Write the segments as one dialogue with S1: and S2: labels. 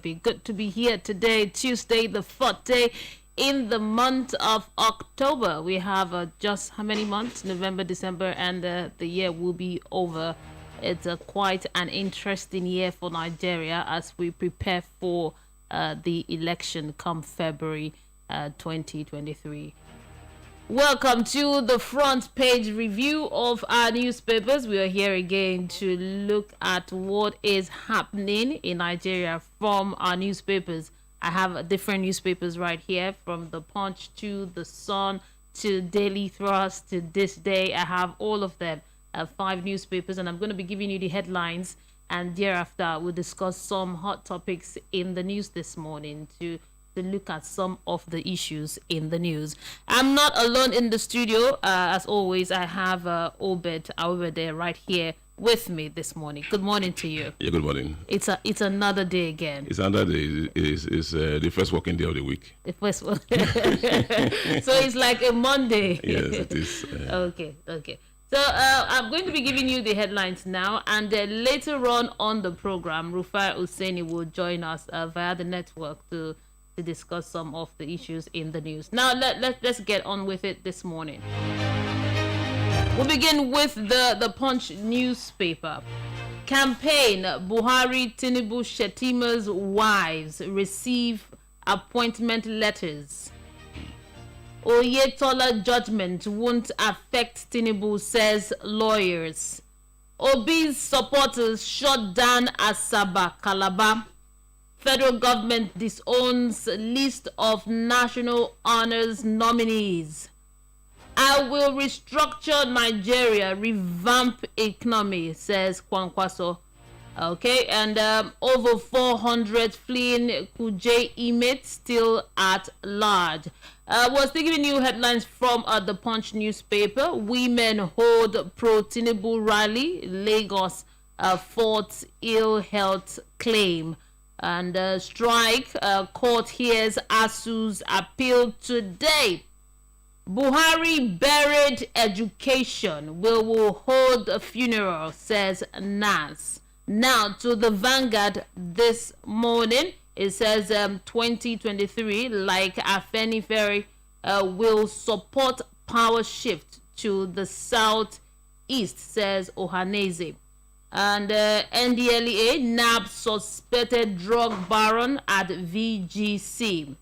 S1: be good to be here today, Tuesday, the 4th day in the month of October. We have just how many months? November, December, and the year will be over. It's quite an interesting year for Nigeria as we prepare for the election come February 2023. Welcome to the front page review of our newspapers. We are here again to look at what is happening in Nigeria from our newspapers. I have different newspapers right here, from The Punch to The Sun to Daily Thrust to This Day. I have all of them, 5 newspapers, and I'm going to be giving you the headlines, and thereafter we'll discuss some hot topics in the news this morning to look at some of the issues in the news. I'm not alone in the studio. As always, I have Obed over there right here with me this morning. Good morning to you.
S2: Yeah, good morning.
S1: It's another day again.
S2: It's another day. It's the first working day of the week.
S1: The first one. So it's like a Monday.
S2: Yes, it is.
S1: Okay. So I'm going to be giving you the headlines now, and later on the program, Rufai Hussaini will join us via the network to discuss some of the issues in the news. Now let's get on with it this morning. We'll begin with the Punch newspaper. Campaign: Buhari, Tinubu, Shetima's wives receive appointment letters. Oyetola judgment won't affect Tinubu, says lawyers. Obi's supporters shut down Asaba, Calabar. Federal government disowns list of national honors nominees. I will restructure Nigeria, revamp economy, says Kwankwaso. Okay, and over 400 fleeing Kuje inmates still at large. Was giving you headlines from the Punch newspaper. Women hold pro-Tinubu rally. Lagos fought ill health claim. And strike, court hears ASU's appeal today. Buhari buried education. We will hold a funeral, says NAS. Now to the Vanguard this morning. It says 2023, like Afenifere, will support power shift to the southeast, says Ohaneze. And NDLEA nabbed suspected drug baron at VGC.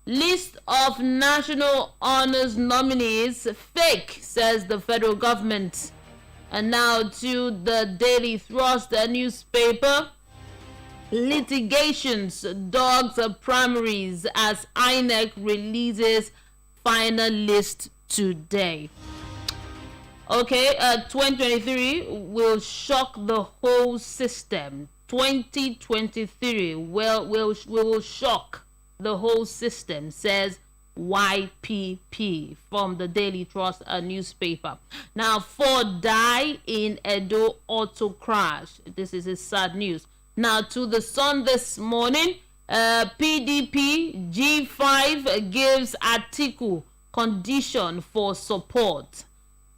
S1: List of national honors nominees fake, says the federal government. And now to the Daily Thrust newspaper. Litigations dogs primaries as INEC releases final list today. Okay, 2023 will shock the whole system. 2023 will shock the whole system, says YPP from the Daily Trust newspaper. Now, 4 die in Edo auto crash. This is sad news. Now, to the Sun this morning, PDP G5 gives Atiku condition for support.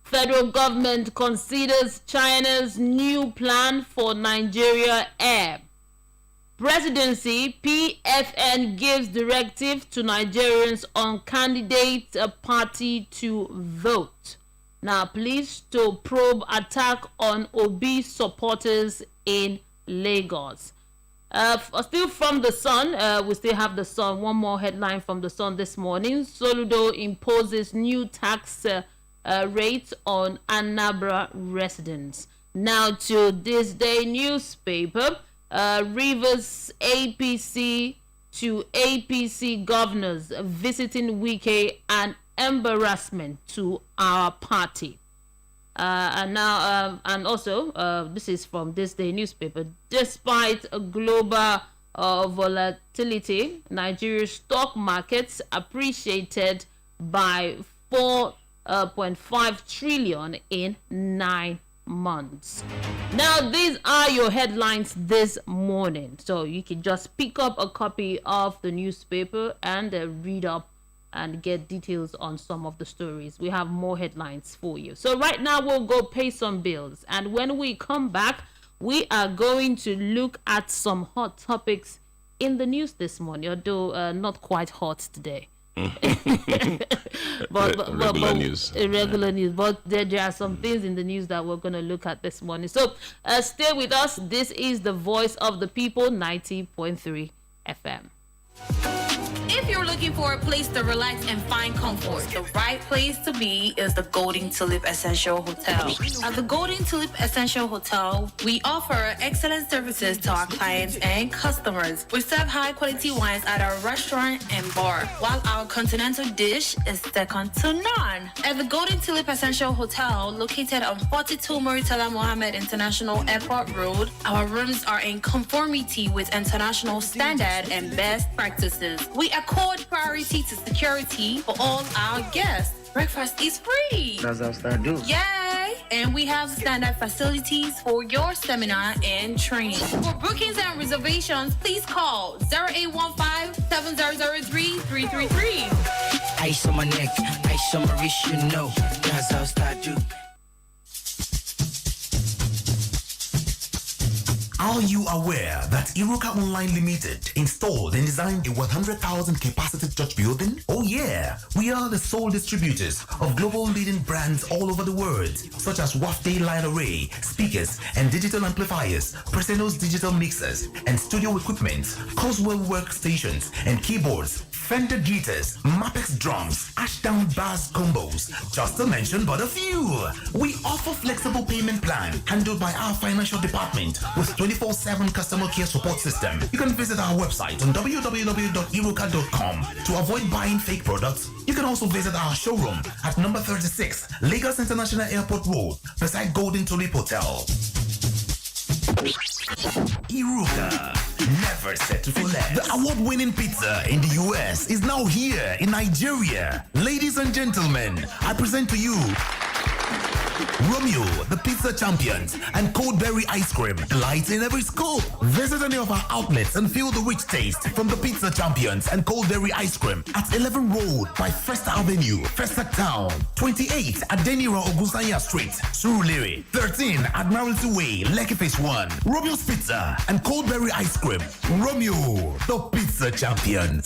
S1: Federal government considers China's new plan for Nigeria Air. Presidency, PFN gives directive to Nigerians on candidate party to vote. Now, police to probe attack on Obi supporters in Lagos. Still from the Sun, we still have the Sun. One more headline from the Sun this morning. Soludo imposes new tax rate on Anambra residents. Now to This Day newspaper. Rivers APC to APC governors visiting Wike, an embarrassment to our party. And now, and also, this is from This Day newspaper. Despite a global volatility, Nigeria's stock markets appreciated by 4.5 trillion in 9 months. Now, these are your headlines this morning, so you can just pick up a copy of the newspaper and read up and get details on some of the stories. We have more headlines for you. So right now we'll go pay some bills, and when we come back, we are going to look at some hot topics in the news this morning, although not quite hot today.
S2: Regular news.
S1: Irregular news. But there are some things in the news that we're going to look at this morning. So stay with us. This is the Voice of the People, 90.3 FM.
S3: If you're looking for a place to relax and find comfort, the right place to be is the Golden Tulip Essential Hotel. At the Golden Tulip Essential Hotel, we offer excellent services to our clients and customers. We serve high-quality wines at our restaurant and bar, while our continental dish is second to none. At the Golden Tulip Essential Hotel, located on 42 Muritala Mohammed International Airport Road, our rooms are in conformity with international standard and best practices. We accord priority to security for all our guests. Breakfast is free.
S4: That's how I do.
S3: Yay! And we have standard facilities for your seminar and training. For bookings and reservations, please call 0815-7003-333.
S4: Ice on my neck, ice on my wrist, you know. That's how I do.
S5: Are you aware that Iruka Online Limited installed and designed a 100,000 capacity church building? Oh yeah, we are the sole distributors of global leading brands all over the world, such as Wafday Line Array, speakers and digital amplifiers, Preseno's digital mixers and studio equipment, Coswell workstations and keyboards, Fender guitars, Mapex drums, Ashdown bass combos, just to mention but a few. We offer flexible payment plan handled by our financial department with 24/7 customer care support system. You can visit our website on www.iruka.com to avoid buying fake products. You can also visit our showroom at number 36 Lagos International Airport Road beside Golden Tulip Hotel. Iruka, never settle for less. The award-winning pizza in the US is now here in Nigeria. Ladies and gentlemen, I present to you Romeo, the pizza champions, and cold berry ice cream. Delight in every scoop. Visit any of our outlets and feel the rich taste from the pizza champions and cold berry ice cream at 11 Road by First Avenue, First Town. 28 at Deniro Ogusanya Street, Surulere. 13 Admiralty Way, Lekki Phase 1. Romeo's Pizza and cold berry ice cream. Romeo, the pizza champions.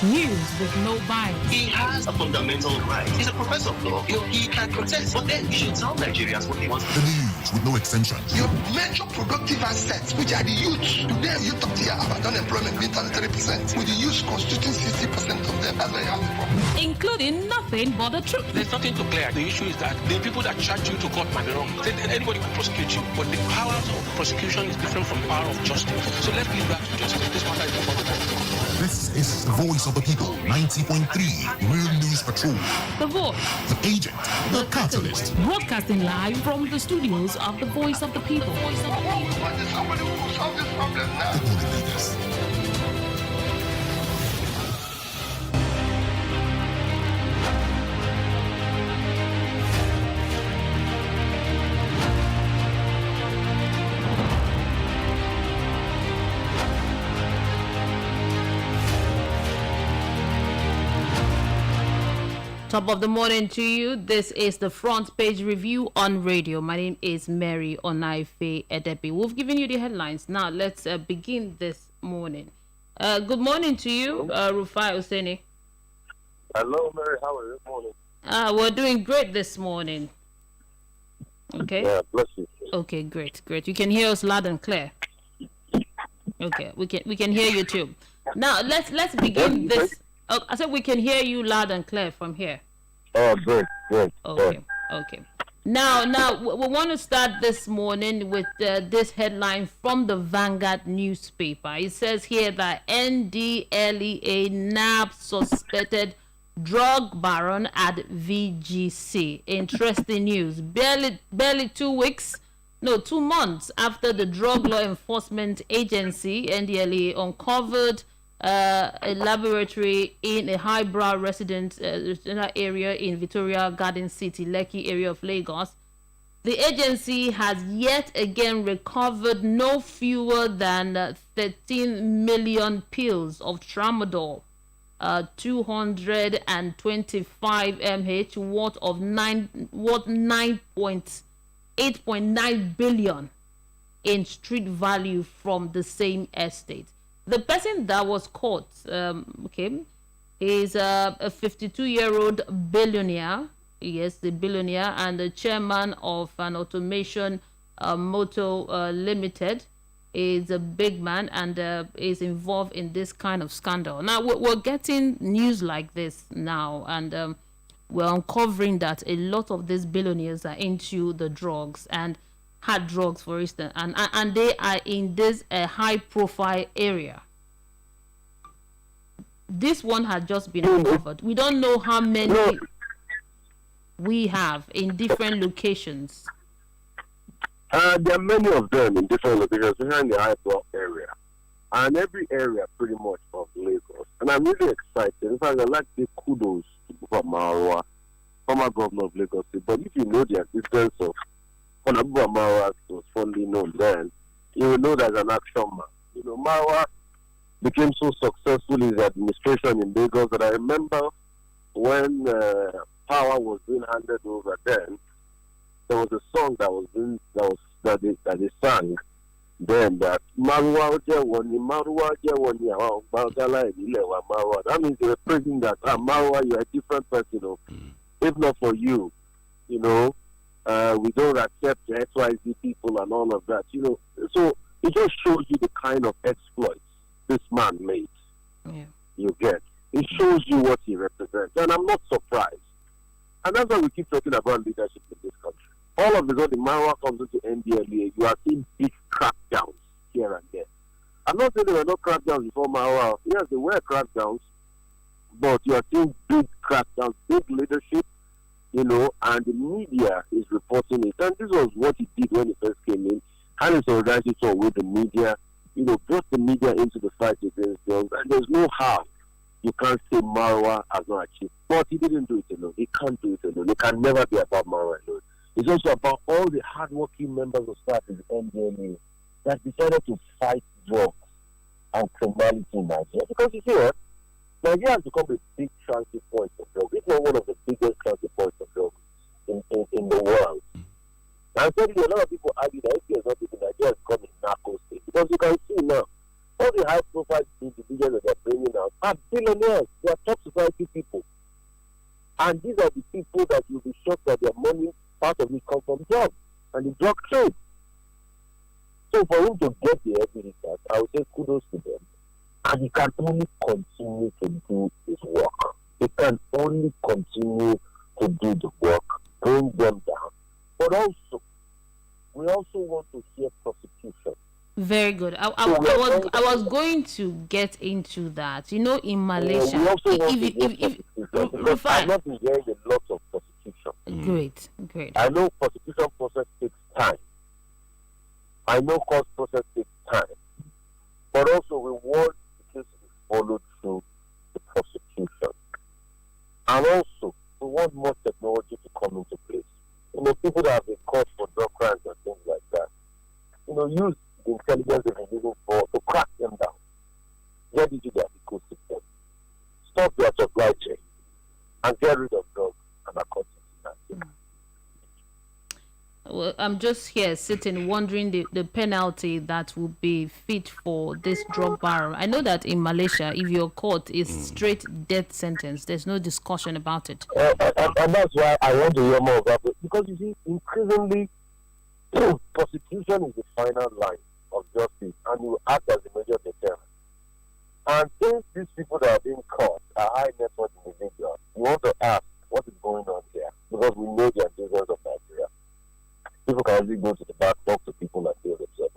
S1: News with no bias.
S6: He has a fundamental right. He's a professor of law. He can protest, but then he should tell Nigerians what he wants.
S7: The news with no extensions.
S8: Your major productive assets, which are the youth. Today, you talk here about unemployment being 33%, with the youth constituting 60% of them. That's why you have the problem.
S1: Including nothing but the truth.
S9: There's nothing to clear. The issue is that the people that charge you to court might be wrong. Anybody can prosecute you, but the power of prosecution is different from the power of justice. So let's leave that to justice. This matter is not for the court.
S7: This is the Voice of the People, 90.3 Real News Patrol.
S1: The Voice.
S7: The agent, the catalyst.
S1: Broadcasting live from the studios of the Voice of the People.
S8: Somebody who will solve this problem now.
S7: Good morning, leaders.
S1: Top of the morning to you. This is the front page review on radio. My name is Mary Onaife Edebi. We've given you the headlines. Now let's begin this morning. Good morning to you, Rufai Oseni.
S10: Hello, Mary. How are you this morning?
S1: We're doing great this morning. Okay.
S10: Yeah, bless you.
S1: Okay, great. You can hear us loud and clear. Okay, we can hear you too. Now let's begin this. Oh, I said we can hear you loud and clear from here.
S10: Oh, good.
S1: Okay. Now, we want to start this morning with this headline from the Vanguard newspaper. It says here that NDLEA nabbed suspected drug baron at VGC. Interesting news. Barely 2 months after the Drug Law Enforcement Agency, NDLEA, uncovered a laboratory in a highbrow residential area in Victoria Garden City, Lekki area of Lagos. The agency has yet again recovered no fewer than 13 million pills of tramadol. 225 mh worth 8.9 billion in street value from the same estate. The person that was caught, is a 52-year-old billionaire. Yes, the billionaire and the chairman of an automation motor limited. Is a big man and is involved in this kind of scandal. Now we're getting news like this now, and we're uncovering that a lot of these billionaires are into the drugs and hard drugs, for instance, and they are in this high-profile area. This one had just been uncovered. We don't know how many we have in different locations.
S10: There are many of them in different locations, especially in the high block area. And every area pretty much of Lagos. And I'm really excited. In fact, I'd like to give kudos to Buba Marwa, former governor of Lagos State. But if you know the existence of Buba Marwa, was fondly known then, you will know there's an action man. You know, Marwa became so successful in the administration in Lagos that I remember when power was being handed over then, there was a song that they sang then that Marwa. That means they were praising that Marwa, you're a different person. If not for you, we don't accept the XYZ people and all of that. So it just shows you the kind of exploits this man made.
S1: Yeah.
S10: You get. It shows you what he represents. And I'm not surprised. And that's why we keep talking about leadership in this country. All of a sudden, Marwa comes into NDLEA, you are seeing big crackdowns here and there. I'm not saying there were no crackdowns before Marwa. Yes, there were crackdowns, but you are seeing big crackdowns, big leadership, and the media is reporting it. And this was what he did when he first came in. Had his organization with the media, brought the media into the fight against drugs. And there's no how you can't say Marwa has not achieved. But he didn't do it alone. He can't do it alone. It can never be about Marwa alone. It's also about all the hardworking members of staff in the NDLA that decided to fight drugs and criminality in Nigeria. Because you see what? Nigeria has become a big transit point of drugs. It's not one of the biggest transit points of drugs in the world. And certainly a lot of people argue that if there's not people, Nigeria has become a narco state. Because you can see now, all the high-profile individuals that they're bringing out are billionaires. They are top society people. And these are the people that you'll be shocked that their money, part of it comes from drugs and the drug trade. So for him to get the evidence, I would say kudos to them. And he can only continue to do his work. He can only continue to do the work, bring them down. But also, we also want to hear prosecution.
S1: Very good. I was going to get into that. In Malaysia,
S10: we also want to hear prosecution. I'm not hearing a lot of prosecution.
S1: Great.
S10: I know prosecution process takes time. I know court process takes time. But also we want the case to be followed through the prosecution. And also, we want more technology to come into place. People that have been caught for drug crimes and things like that, use the intelligence they've been using to crack them down. Get into their ecosystem. Stop their supply chain. And get rid of drugs and narcotics.
S1: Well, I'm just here sitting wondering the penalty that would be fit for this drug baron. I know that in Malaysia, if you're caught, it's straight death sentence. There's no discussion about it.
S10: And that's why I want to hear more about it. Because you see, increasingly, prosecution is the final line of justice and will act as a major deterrent. And since these people that are being caught are high net worth individuals, we want to ask what is going on here. Because we know the antecedents of Nigeria. People can only go to the back, talk to people and deal with them.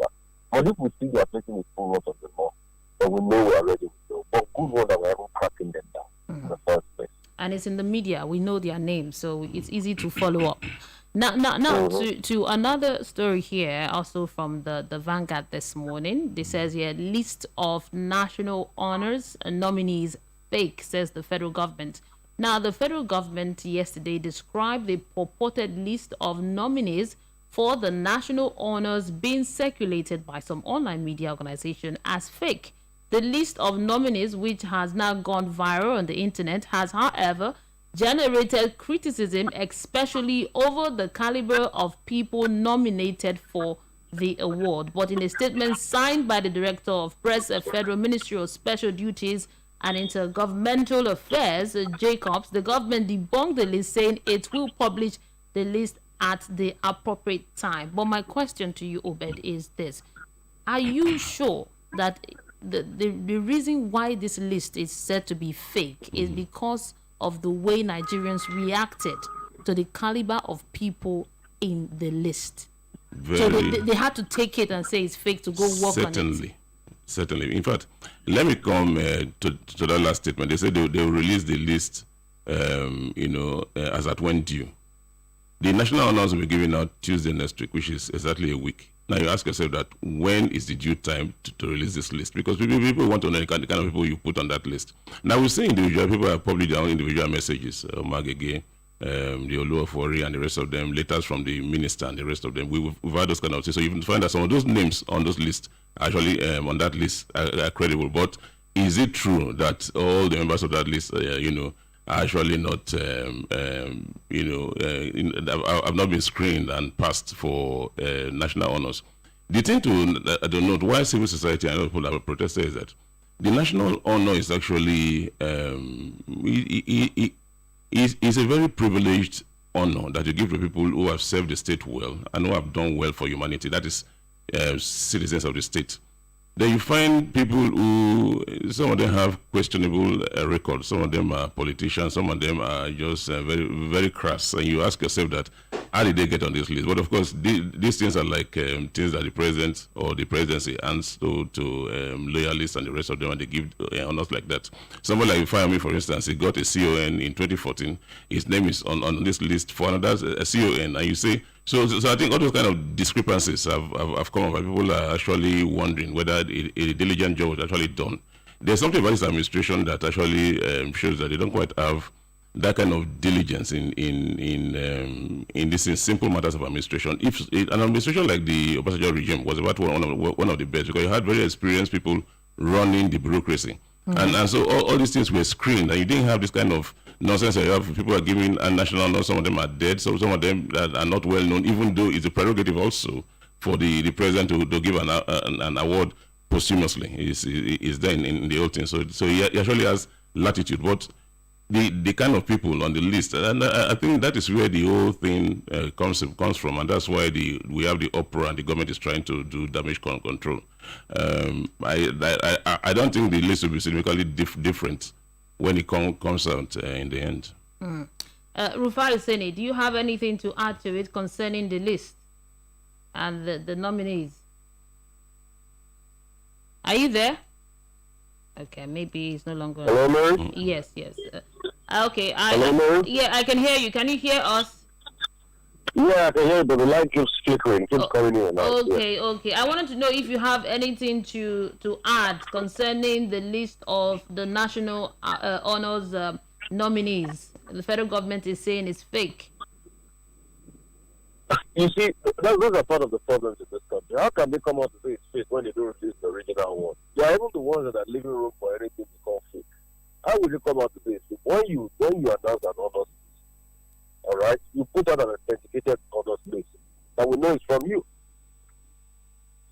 S10: But if we see they are facing the full of the law, then we know we are ready to go. But good one that we're even cracking them down in the first place.
S1: And it's in the media. We know their names, so it's easy to follow up. Now to another story here, also from the Vanguard this morning. This says here, list of national honors nominees fake, says the federal government. Now, the federal government yesterday described the purported list of nominees for the national honors being circulated by some online media organization as fake. The list of nominees, which has now gone viral on the internet, has, however, generated criticism, especially over the caliber of people nominated for the award. But in a statement signed by the Director of Press at Federal Ministry of Special Duties and Intergovernmental Affairs, Jacobs, the government debunked the list, saying it will publish the list at the appropriate time. But my question to you, Obed, is this. Are you sure that the reason why this list is said to be fake is because of the way Nigerians reacted to the caliber of people in the list? So they had to take it and say it's fake to go work on it.
S2: Certainly. In fact, let me come to that last statement. They said they will release the list, as at when due. The national honors will be given out Tuesday next week, which is exactly a week. Now you ask yourself that when is the due time to release this list? Because people want to know the kind of people you put on that list. Now we see individual people have published their own individual messages. Magege, the Oluwafori and the rest of them, letters from the minister and the rest of them. We've had those kind of things. So you can find that some of those names on those lists actually on that list are credible. But is it true that all the members of that list, are actually not, have not been screened and passed for national honors? The thing to note why civil society and other people have protested is that the national honor is actually is a very privileged honor that you give to people who have served the state well and who have done well for humanity. That is citizens of the state. Then you find people who, some of them have questionable records. Some of them are politicians. Some of them are just very, very crass. And you ask yourself that, how did they get on this list? But of course, these things are like things that the president or the presidency hands to loyalists and the rest of them, and they give honors like that. Somebody like Fayemi, for instance, he got a CON in 2014. His name is on this list for another CON. And you say, so I think all those kind of discrepancies have come up, and people are actually wondering whether a diligent job was actually done. There's something about this administration that actually shows that they don't quite have that kind of diligence in these simple matters of administration. If an administration like the Obasanjo regime was about one of the best, because you had very experienced people running the bureaucracy, and so all these things were screened, and you didn't have this kind of nonsense. You have people are giving a national honor, some of them are dead, so some of them are not well known, even though it's a prerogative also for the president to give an award posthumously. Is there in the whole thing. So he actually has latitude. But the kind of people on the list, and I think that is where the whole thing comes from, and that's why we have the uproar and the government is trying to do damage control. I don't think the list will be significantly different when it comes out in the end.
S1: Rufai Seni, do you have anything to add to it concerning the list and the nominees? Are you there? Okay, maybe he's no longer.
S10: Hello, Mary?
S1: Yes. Okay.
S10: Hello, Mary?
S1: Yeah, I can hear you. Can you hear us?
S10: Yeah, I can hear you, but the light keeps flickering. Keeps coming in and out.
S1: Okay. I wanted to know if you have anything to add concerning the list of the national honors nominees. The federal government is saying it's fake.
S10: You see, those are part of the problems in this country. How can they come out to say it's fake when they don't release the original one? They are even the ones that are leaving room for anything to call fake. How will you come out to say it's fake? When you announce an honors list, all right, you put out an authenticated honors list that we know it's from you.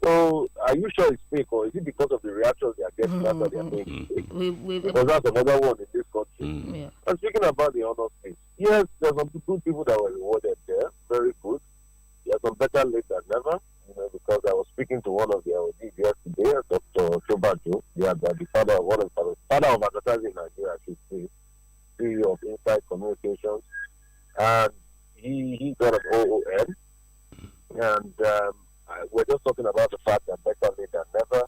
S10: So, are you sure it's fake, or is it because of the reactions they are getting after they are saying it's fake? Because that's another one in this country.
S1: Yeah.
S10: And speaking about the honors list, yes, there's some good people that were rewarded there. Very good. There's some better late than never, because I was speaking to one of the LDs yesterday, Dr. Shobajo, the father of advertising in Nigeria, I should say, CEO of Insight Communications, and he got an OON, and we're just talking about the fact that better late than never.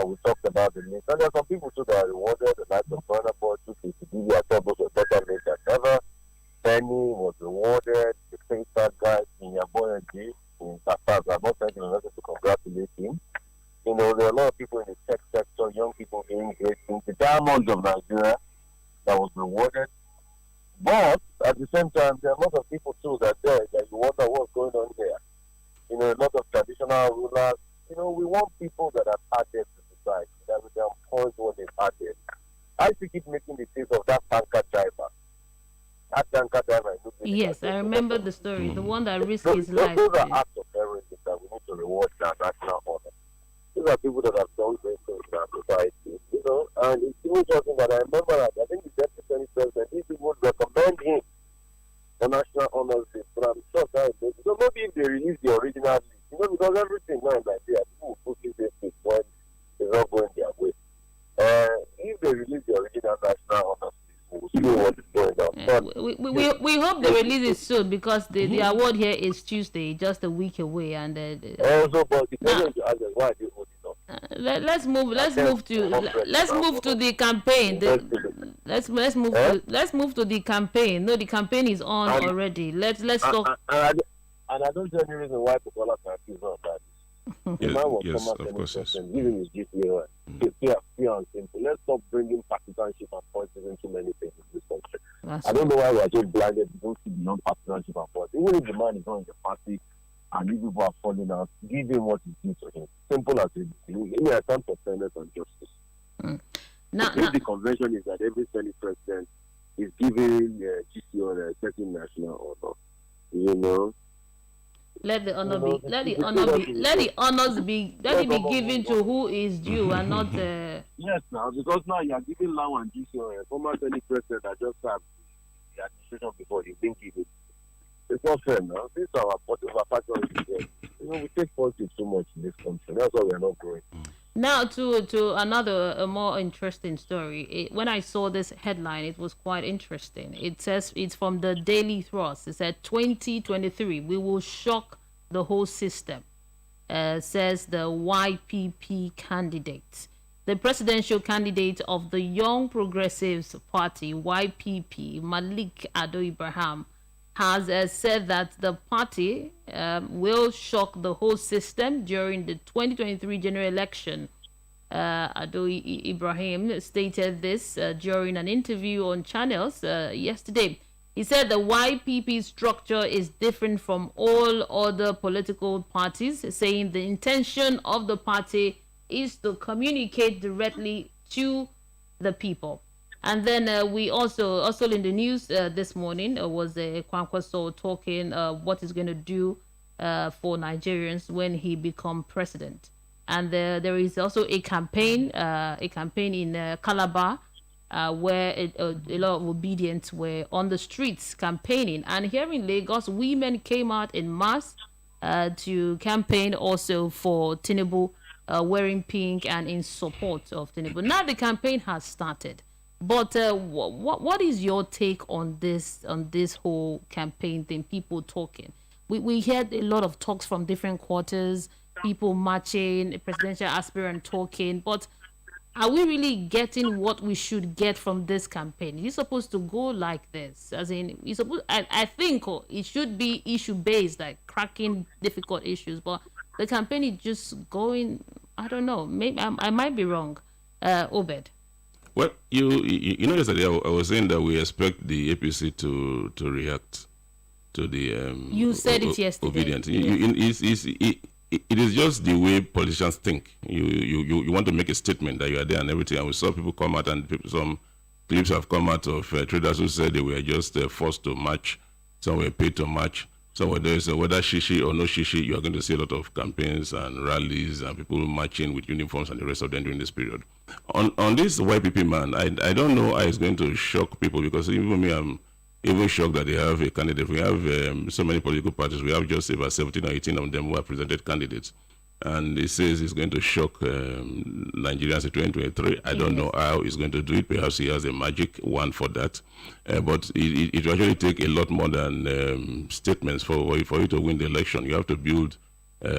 S10: We talked about the list, and there are some people too that are rewarded, the likes of Burner Boy, I thought those were better late than never. Penny was rewarded, the Kingstar guy in Yaboya G. In Tafaz. I'm not trying to congratulate him. There are a lot of people in the tech sector, young people doing great things. The Diamonds of Nigeria that was rewarded. But at the same time, there are a lot of people too that you wonder what's going on here. A lot of traditional rulers. We want people that are added to society, that we can point
S1: Yes, I remember the story. The one that risked his
S10: Those
S1: life.
S10: are acts of heroism that we need to reward that national honor. These are people that have done great things in our society, and it's even something that I remember that I think the deputy senate president, these people would recommend him for national honors list, but I'm sure that maybe if they release the original list, because everything now in Nigeria, people will put in this list when it's not going their way. If they release the original national honors list, we'll see what is going on. But
S1: We hope they release it soon because the award here is Tuesday, just a week away, and
S10: also, but the president to ask us, why are they holding up?
S1: let's move to the campaign. Let's move to the campaign. No, the campaign is on already. Let's talk.
S10: And I don't see any reason why Bukola can accuse us of that. The man was former president, giving his GPA, pure and simple. Let's stop bringing partisanship and politics into many things in this country. I don't know why we are just blinded. We don't see beyond partisanship and politics. Even if the man is not in the party and these people are falling out, give him what is due to him. Simple as it is. I stand for fairness and justice. The convention is that every Senate president is giving GCO a certain national honor.
S1: Let the honors be given to who is due and not.
S10: Yes, now because now you are giving Lau and GCO, former Senate president that just had the administration before you didn't give it. It's not fair now. This is our factor. We take politics too much in this country. That's why we are not growing.
S1: Now to a more interesting story. When I saw this headline, it was quite interesting. It says it's from the Daily Thrust. It said 2023 we will shock the whole system. Says the YPP candidate, the presidential candidate of the Young Progressives Party (YPP), Malik Ado-Ibrahim, has said that the party will shock the whole system during the 2023 general election. Ado-Ibrahim stated this during an interview on channels yesterday. He said the YPP structure is different from all other political parties, saying the intention of the party is to communicate directly to the people. And then we also in the news this morning was Kwankwaso talking what he's going to do for Nigerians when he become president. And there is also a campaign in Calabar where a lot of obedience were on the streets campaigning. And here in Lagos, women came out in mass to campaign also for Tinubu, wearing pink and in support of Tinubu. Now the campaign has started. But what is your take on this whole campaign thing? People talking, we heard a lot of talks from different quarters, people marching, a presidential aspirant talking. But are we really getting what we should get from this campaign? Is it supposed to go like this? As in, I think it should be issue based, like cracking difficult issues. But the campaign is just going. I don't know. Maybe I might be wrong. Obed.
S2: Well, you know, yesterday I was saying that we expect the APC to react to the
S1: you said it yesterday.
S2: Obedience. It is just the way politicians think. You want to make a statement that you are there and everything, and we saw people come out, and some clips have come out of traders who said they were just forced to march, some were paid to march. So whether shishi or no shishi, you are going to see a lot of campaigns and rallies and people marching with uniforms and the rest of them during this period. On this YPP man, I don't know how it's going to shock people, because even me, I'm even shocked that they have a candidate. We have so many political parties. We have just about 17 or 18 of them who have presented candidates. And it says it's going to shock Nigerians in 2023. I don't know how he's going to do it. Perhaps he has a magic wand for that. But it will actually take a lot more than statements for you to win the election. You have to build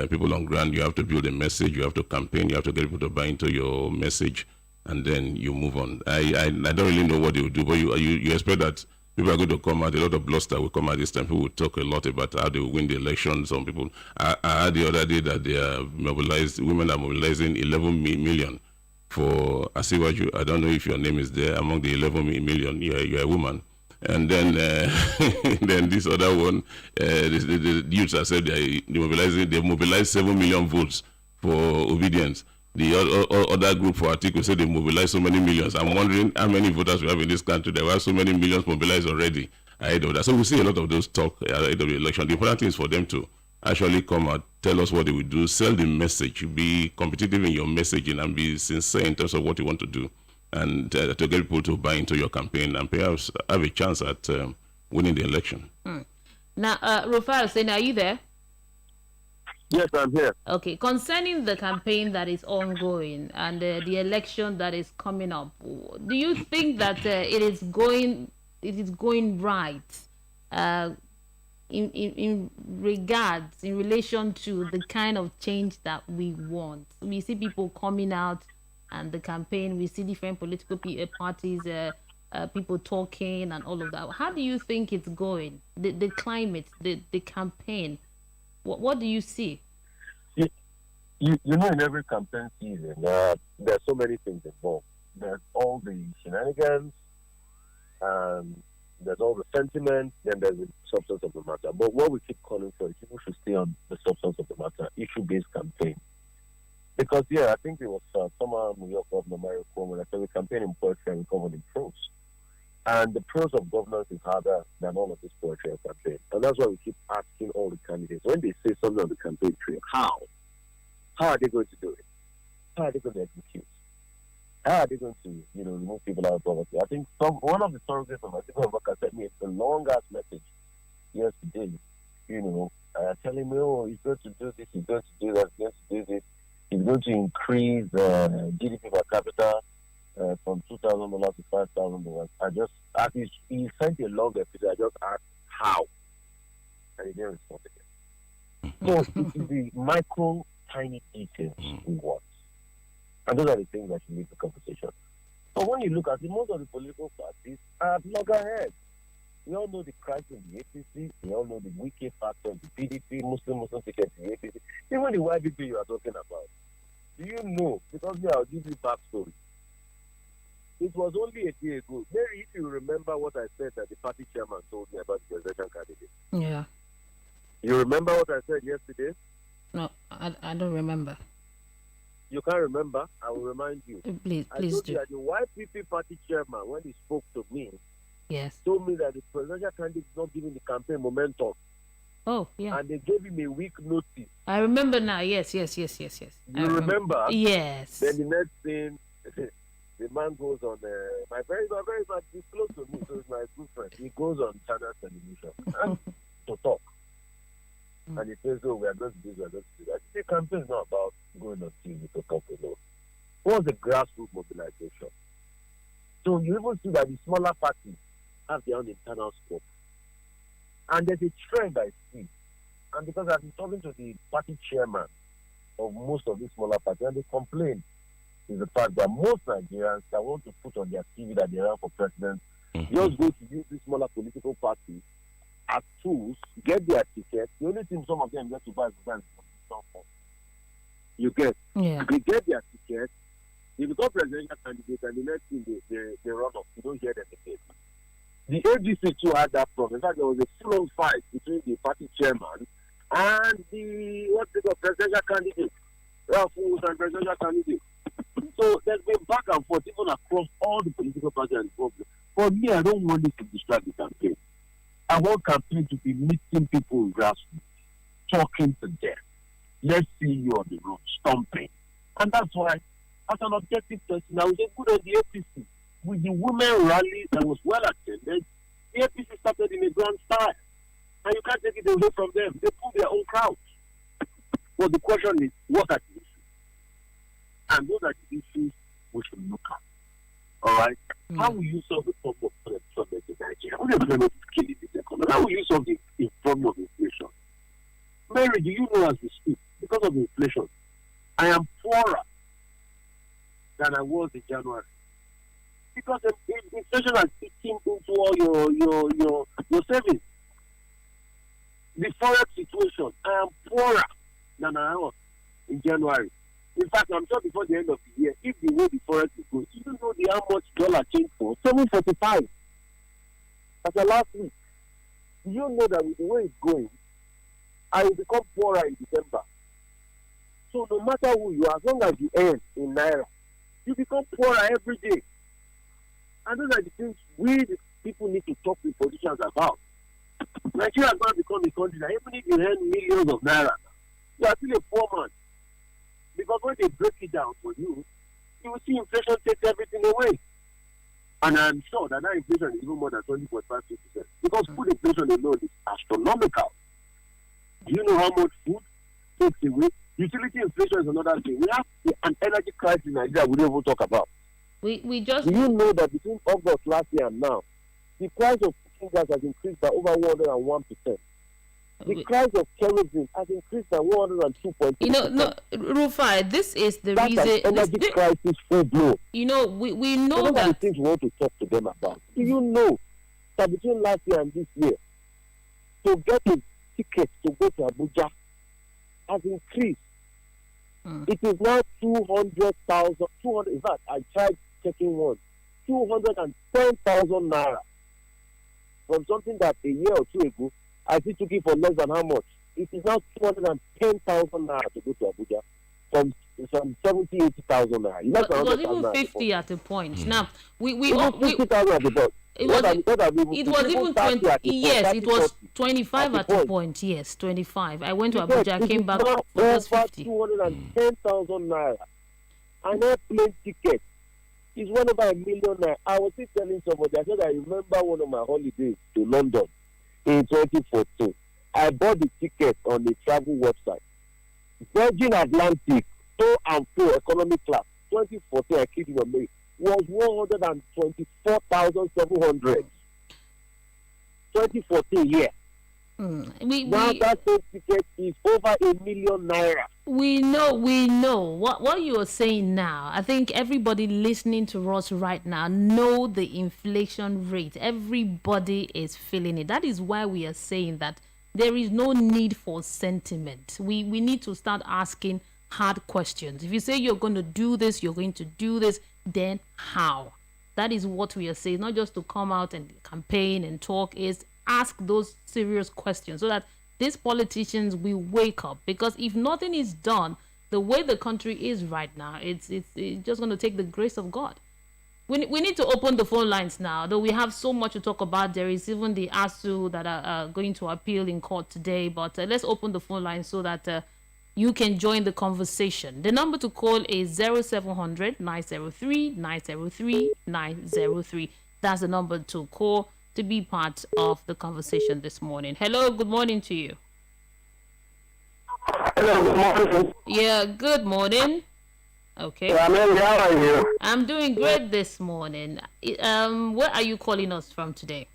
S2: people on ground. You have to build a message. You have to campaign. You have to get people to buy into your message. And then you move on. I don't really know what they will do, but you expect that people are going to come out, a lot of bluster will come out this time. People will talk a lot about how they will win the election. Some people, I heard the other day that they are mobilized, women are mobilizing 11 million for Asiwaju. I don't know if your name is there among the 11 million. You're a woman. And then then this other one, the youths have said they mobilized 7 million votes for obedience. The other group for Atiku said they mobilized so many millions. I'm wondering how many voters we have in this country. There were so many millions mobilized already. ahead of that. So we see a lot of those talk ahead of the election. The important thing is for them to actually come out, tell us what they will do, sell the message, be competitive in your messaging, and be sincere in terms of what you want to do, and to get people to buy into your campaign and perhaps have a chance at winning the election.
S1: Now, Rufai Hussein, are you there?
S10: Yes, I'm here.
S1: Okay, concerning the campaign that is ongoing and the election that is coming up, do you think that it is going right in regards, in relation to the kind of change that we want? We see people coming out and the campaign, we see different political parties, people talking and all of that. How do you think it's going? The climate, the campaign, what do you see?
S10: You know, in every campaign season, there's so many things involved. There's all the shenanigans, there's all the sentiment, then there's the substance of the matter. But what we keep calling for is people should stay on the substance of the matter, issue-based campaign. Because, I think it was someone New York Governor Mario Cuomo that said we campaign in poetry and we covered in prose. And the prose of governance is harder than all of this poetry and campaign. And that's why we keep asking all the candidates, when they say something on the campaign trail, how are they going to do it? How are they going to execute? How are they going to, remove people out of poverty? I think one of the surrogates of my worker sent me a long-ass message yesterday, telling me, he's going to do this, he's going to do that, he's going to do this. He's going to increase GDP per capita from $2,000 to $5,000. He sent a long episode. I just asked how, and he didn't respond again. So it is the micro, tiny details we want, and those are the things that should lead the conversation. But when you look at it, most of the political parties are loggerheads. We all know the crisis in the APC. We all know the wicked factor of the PDP, Muslim ticket in the APC. Even the YBP you are talking about. Do you know? Because I'll give you backstory. It was only a day ago. Mary, if you remember what I said that the party chairman told me about the presidential candidate.
S1: Yeah.
S10: You remember what I said yesterday?
S1: No, I don't remember.
S10: You can't remember? I will remind you.
S1: Please
S10: I told
S1: do.
S10: you that the YPP party chairman, when he spoke to me, told me that the presidential candidate is not giving the campaign momentum.
S1: Oh, yeah.
S10: And they gave him a week notice.
S1: I remember now. Yes.
S10: You remember?
S1: Yes.
S10: Then the next thing, the man goes on, my very bad, he's close to me, so he's my good friend. He goes on channel television to talk. And he says, we are going to do this, we are going to do that. The campaign is not about going on TV to talk alone. It was a grassroots mobilization. So you even see that the smaller parties have their own internal scope. And there's a trend I see. And because I've been talking to the party chairman of most of these smaller parties, and they complain is the fact that most Nigerians that want to put on their TV that they run for president just go to use these smaller political parties as tools, get their tickets. The only thing some of them get to buy is for you get.
S1: Yeah.
S10: They get their tickets, they become presidential candidates, and the next thing they run off. You don't hear them again. The AGC too had that problem. In fact, there was a full-on fight between the party chairman and the presidential candidate, Ralphus and presidential candidate. So there's been back and forth even across all the political parties and the problem. For me, I don't want this to distract the campaign. I want campaign to be meeting people in grassroots, talking to them. Let's see you on the road, stomping. And that's why, as an objective person, I was good on the APC. With the women rally that was well attended, the APC started in a grand style. And you can't take it away from them. They pull their own crowd. But the question is, what are the issues? And those are the issues we should look at. All right? How will you solve the problem of unemployment in Nigeria? Unemployment is killing this economy. How will you solve the problem of inflation? Mary, do you know as we speak, because of inflation, I am poorer than I was in January. Because inflation has eaten into all your savings. The forex situation, I am poorer than I was in January. In fact, I'm sure before the end of the year, if the way the forex is going, you don't know how much dollar changed for? 7.45. That's the last week. Do you know that with the way it's going, I will become poorer in December? So no matter who you are, as long as you earn in Naira, you become poorer every day. And those are the things we, people need to talk to politicians about. Nigeria has now become a country that even if you earn millions of naira, you are still a poor man. Because when they break it down for you, you will see inflation take everything away. And I'm sure that inflation is even more than 20.5%. Because food inflation alone is astronomical. Do you know how much food takes away? Utility inflation is another thing. We have an energy crisis in Nigeria we don't even talk about.
S1: We just...
S10: Do you know that between August last year and now, the price of cooking gas has increased by over 101%? The price of kerosene has increased by 102.2%.
S1: You know, no, Rufai, this is the
S10: That's
S1: reason.
S10: An energy crisis full blown.
S1: You know, we know
S10: Those
S1: that.
S10: are the things we want to talk to them about. Do you know that between last year and this year, to get a ticket to go to Abuja has increased? It is now 200,000. In fact, I tried checking one. 210,000 naira from something that a year or two ago I still took it for less than how much? It is now 210,000 naira to go to Abuja from 70,000-80,000 naira.
S1: It was even 50 at a point. Now we
S10: 50,000 at the point.
S1: It was even 20. Yes, it was 25 at a point. Yes, 25. I went to Abuja, came back for just 50.
S10: 210,000 naira. An airplane ticket is one over $1 million naira. I was still telling somebody, I said I remember one of my holidays to London in 2014. I bought the ticket on the travel website. Virgin Atlantic, to and fro economy class, 2014, I keep it on me, was 124,700. 2014 year. Now that same ticket is over $1 million naira.
S1: We know what you are saying now. I think everybody listening to us right now know the inflation rate. Everybody is feeling it. That is why we are saying that there is no need for sentiment. We need to start asking hard questions. If you say you're going to do this, you're going to do this, then how? That is what we are saying. Not just to come out and campaign and talk, is ask those serious questions so that these politicians will wake up. Because if nothing is done, the way the country is right now, it's just going to take the grace of God. We need to open the phone lines now, though we have so much to talk about. There is even the ASU that are going to appeal in court today. But let's open the phone lines so that you can join the conversation. The number to call is 0700 903 903 903. That's the number to call to be part of the conversation this morning. Hello, good morning to you.
S11: Hello, good morning.
S1: Yeah, good morning. Okay.
S11: Yeah, how are you?
S1: I'm doing great this morning. Where are you calling us from today?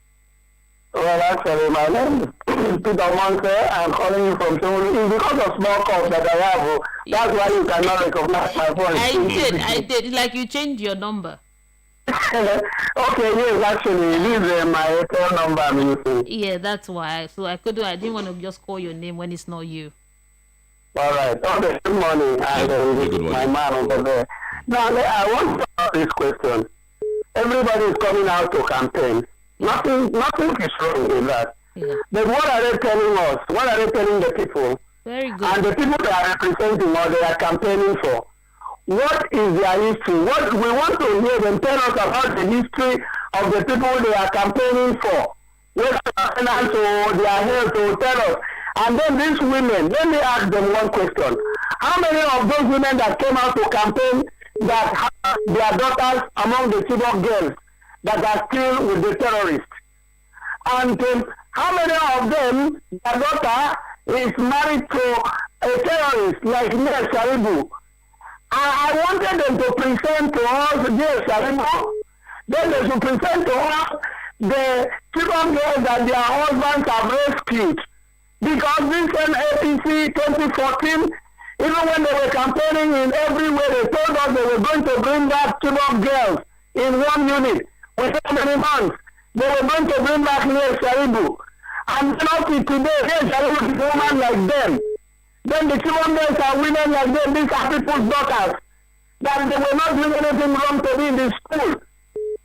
S11: Well, actually, my name is Peter Monte. I'm calling you from Tolu. It's because of small calls that I have. That's why you cannot recognize my voice.
S1: I did. Like you changed your number.
S11: Okay, yes, actually, this is my phone number I'm using.
S1: Yeah, that's why. So I didn't want to just call your name when it's not you.
S11: All right. Okay, good morning. My man over there. Now, I want to ask this question. Everybody is coming out to campaign. Nothing is wrong with that.
S1: Yeah.
S11: But what are they telling us? What are they telling the people?
S1: Very good.
S11: And the people they are representing or they are campaigning for? What is their history? What we want to hear them tell us about the history of the people they are campaigning for. Whether finance or their health or tell us. And then these women, let me ask them one question. How many of those women that came out to campaign that have their daughters among the Chibok girls that are still with the terrorists? And how many of them, their daughter is married to a terrorist like Nia Sharibu? I wanted them to present to us Nia Sharibu. Then they should present to us the Chibok girls that their husbands have rescued. Because this APC 2014, even when they were campaigning in every way, they told us they were going to bring back Chibok girls in one unit. Within many months, they were going to bring back Nia Sharibu. And not today, Nia Sharibu is a woman like them. Then the Chibok girls are women like them. These are people's daughters. That they were not doing anything wrong to be in the school.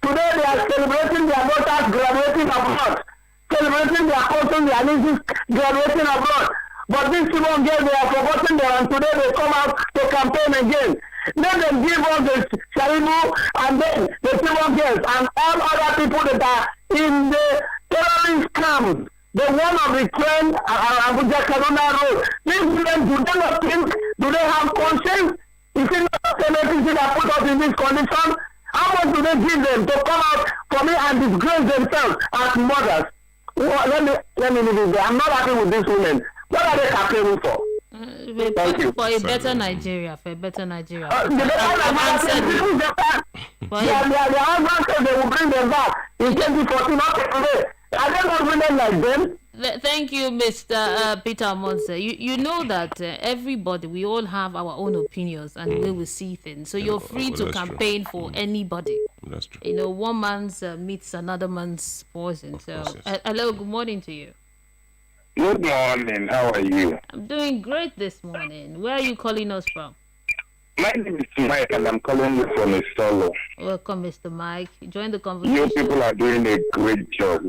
S11: Today they are celebrating their daughters graduating abroad. Celebrating their cousins, their nieces graduating abroad. But these Chibok girls, they are forgotten them, and today they come out to campaign again. Let them give us the Sharibu and then the Chibok girls and all other people that are in the terrorist camp, the one of the train Abuja Kaduna Road. These women, do they not think? Do they have conscience? Is it not anything that put us in this condition? How much do they give them to come out for me and disgrace themselves as mothers? Well, let me leave it there. I'm not happy with these women. What are they campaigning for?
S1: For a better Nigeria, for a better Nigeria.
S11: The husband said they will bring them back in 2014, not today. Are they not women like them?
S1: Thank you, Mr. Peter Monse. You know that everybody, we all have our own opinions and the way we see things. So you're free to campaign for anybody.
S2: That's true.
S1: You know, one man's meets another man's poison. So, hello, good morning to you.
S11: Good morning. How are you?
S1: I'm doing great this morning. Where are you calling us from?
S11: My name is Mike, and I'm calling you from a solo.
S1: Welcome, Mr. Mike. Join the conversation.
S11: You people are doing a great job.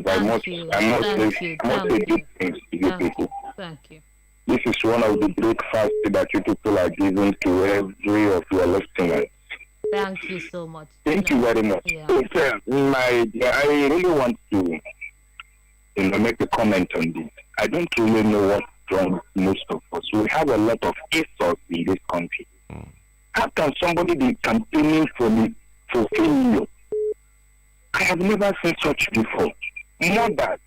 S11: I must say good things to you people.
S1: Thank you.
S11: This is one of the breakfasts that you people are giving to every of your listeners.
S1: Thank you so much.
S11: Thank you very much.
S1: Yeah.
S11: I really want to make a comment on this. I don't really know what's wrong with most of us. We have a lot of ASOS in this country. How can somebody be campaigning for failure? I have never seen such before. Mothers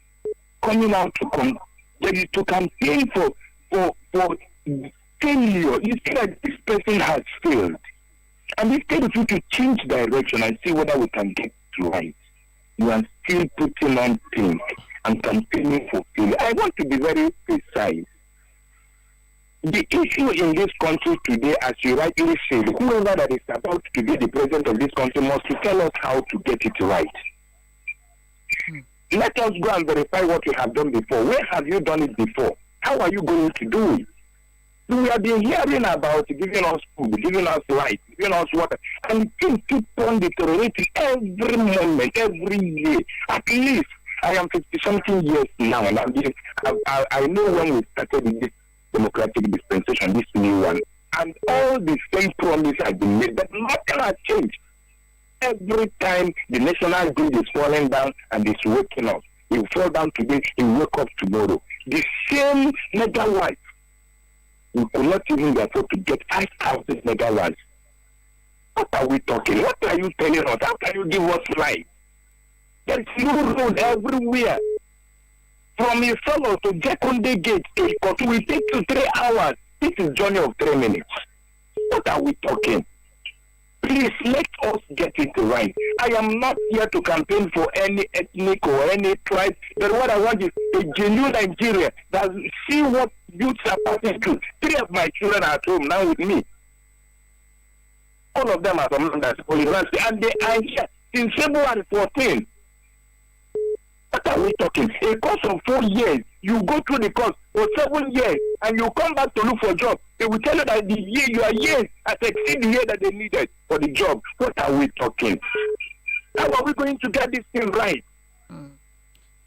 S11: coming out to campaign for failure. You see that this person has failed. And instead of you to change direction and see whether we can get it right, you are still putting on things and campaigning for failure. I want to be very precise. The issue in this country today, as you rightly said, whoever that is about to be the president of this country must tell us how to get it right. Let us go and verify what we have done before. Where have you done it before? How are you going to do it? We have been hearing about giving us food, giving us light, giving us water, and things keep on deteriorating every moment, every year. At least I am 50-something years now, and I know when we started in this democratic dispensation, this new one, and all the same promise has been made, but nothing has changed. Every time the national grid is falling down and it's waking up, it will fall down today, it will wake up tomorrow. The same megawatts, we could not even afford to get 5,000 megawatts. What are we talking? What are you telling us? How can you give us light? There is no road everywhere. From Isolo to Jekunde Gate, it will take 2 to 3 hours. This is a journey of 3 minutes. What are we talking? Please let us get it right. I am not here to campaign for any ethnic or any tribe, but what I want is a genuine Nigeria that see what youths are passing through. 3 of my children are at home now with me. All of them are from London, and they are here since February 14. What are we talking? A course of 4 years. You go through the course for 7 years and you come back to look for a job. They will tell you that the year you are years has exceeded the year that they needed for the job. What are we talking? How are we going to get this thing right?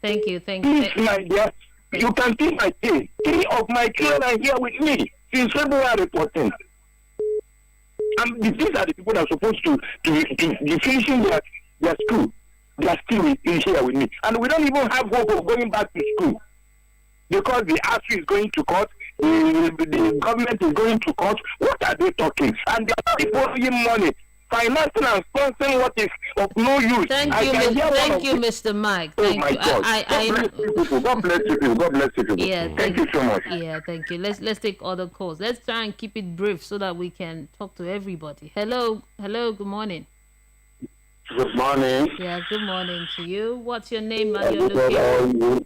S1: Thank you.
S11: Please, my dear, you can see my case. 3 of my children are here with me since February 14. And these are the people that are supposed to be finishing their school. They are still here with me. And we don't even have hope of going back to school. Because the ASU is going to court, the government is going to court. What are they talking? And they are people borrowing money, financing and sponsoring what is of no use.
S1: Thank you, Mr. Mike.
S11: Oh my God. God bless you. God bless you.
S1: Yeah,
S11: thank you so much.
S1: Yeah, thank you. Let's take other calls. Let's try and keep it brief so that we can talk to everybody. Hello, good morning.
S11: Good morning.
S1: Yeah, good morning to you. What's your name and your location?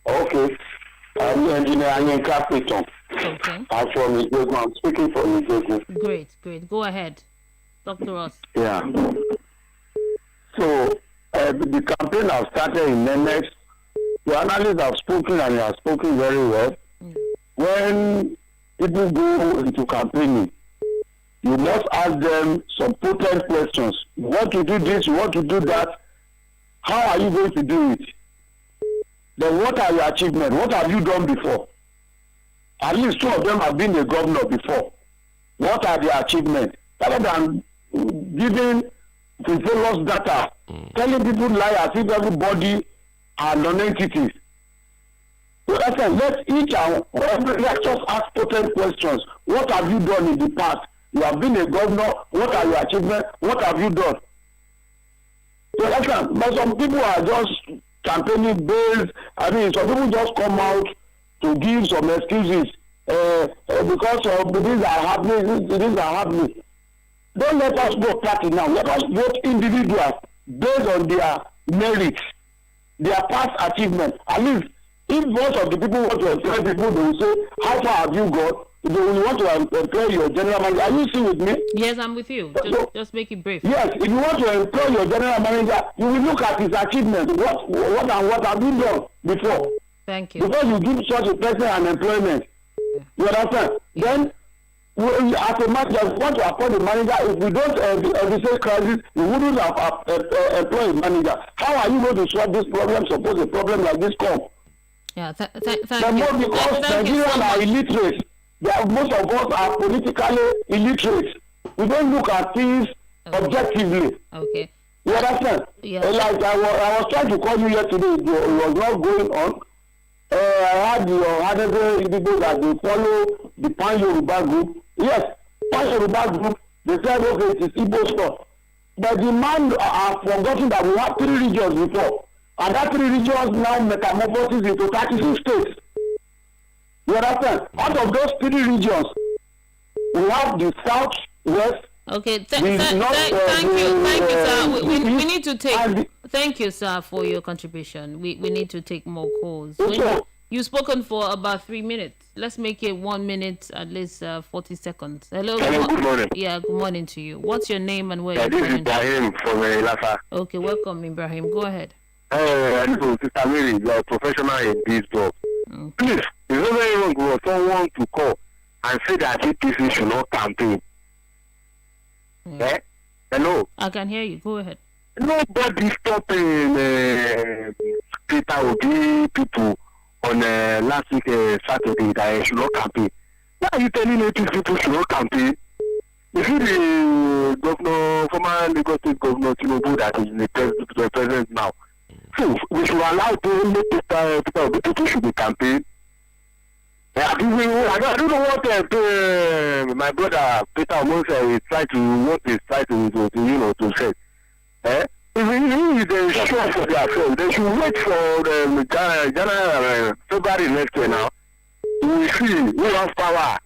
S11: Okay. I'm engineer Anyen Capital.
S1: Okay.
S11: I'm from Nigeria. I'm speaking from Nigeria.
S1: Great. Go ahead. Talk to us.
S11: Yeah. So, the campaign has started in Nenex. The analysts have spoken and they have spoken very well. When people go into campaigning, you must ask them some potent questions. You want to do this, you want to do that. How are you going to do it? Then what are your achievements? What have you done before? At least 2 of them have been a governor before. What are their achievements? Rather than giving frivolous data, telling people lie as if everybody are non-entities. So let's just ask potent questions. What have you done in the past? You have been a governor. What are your achievements? What have you done? So but some people are just campaigning based. I mean, some people just come out to give some excuses because of these are happening. These are happening. Don't let us vote party now. Let us vote individuals based on their merits, their past achievements. At least, if most of the people want to employ people, they will say, "How far have you got?" They will want to employ your general manager. Are you still with me?
S1: Yes, I'm with you. Just make it brief.
S11: Yes, if you want to employ your general manager, you will look at his achievements. What have you done before?
S1: Thank you.
S11: Because you give such a person an employment. You understand? Then, as a manager, if you want to appoint a manager, if we don't envisage crisis, you wouldn't have employed a manager. How are you going to solve this problem? Suppose a problem like this comes.
S1: Yeah, thank you.
S11: Because Nigerians are illiterate. Most of us are politically illiterate. We don't look at things objectively.
S1: Okay.
S11: You understand?
S1: Yeah.
S11: Like I was trying to call you yesterday. It was not going on. I had your other people that they follow the Pan Yoruba group. Yes, Pan Yoruba group. They said, okay, it is Igbo stuff. But the man have forgotten that we had 3 regions before. And that 3 regions now metamorphoses into 36 states. You understand? Out of those 3 regions, we have the south, west.
S1: Okay, thank you, sir. We need to take. Thank you, sir, for your contribution. We need to take more calls. You've spoken for about 3 minutes. Let's make it 1 minute, at least 40 seconds. Hello,
S10: good morning.
S1: Yeah, good morning to you. What's your name and where you're
S10: This is
S1: calling?
S10: Ibrahim from Lafa.
S1: Okay, welcome, Ibrahim. Go ahead.
S10: Sister Mary, you are a professional in this job. Please, it's not very wrong for someone to call and say that APC should not campaign. Hello?
S1: I can hear you. Go ahead.
S10: Nobody stopping Peter Obi people on last week Saturday that should not campaign. Why are you telling APC people should not campaign? You see the governor, former Lagos State Governor Tinubu that is the president now. So we should allow to Peter Obi people should be campaign. I don't know what my brother Peter Omonse try to say. If he is sure for themselves, they should wait for January, February next year now. We will see who has power.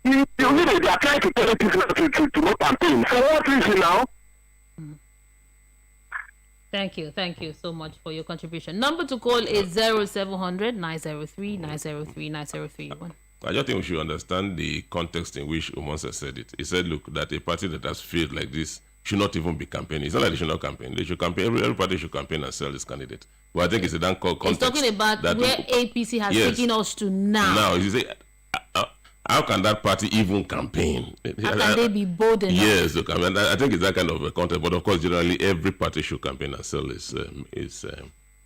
S10: They are trying to tell people to not campaign. For what reason now?
S1: Thank you so much for your contribution. Number to call is 0700 903 903 9031.
S2: I just think we should understand the context in which Omonse said it. He said, look, that a party that has failed like this should not even be campaigning. It's not like they should not campaign. They should campaign. Every party should campaign and sell this candidate. But I think it's a damn context.
S1: He's talking about where APC has taken us to now.
S2: Now, you say, how can that party even campaign?
S1: How can they be bold enough?
S2: Yes, look, I think it's that kind of a context. But of course, generally, every party should campaign and sell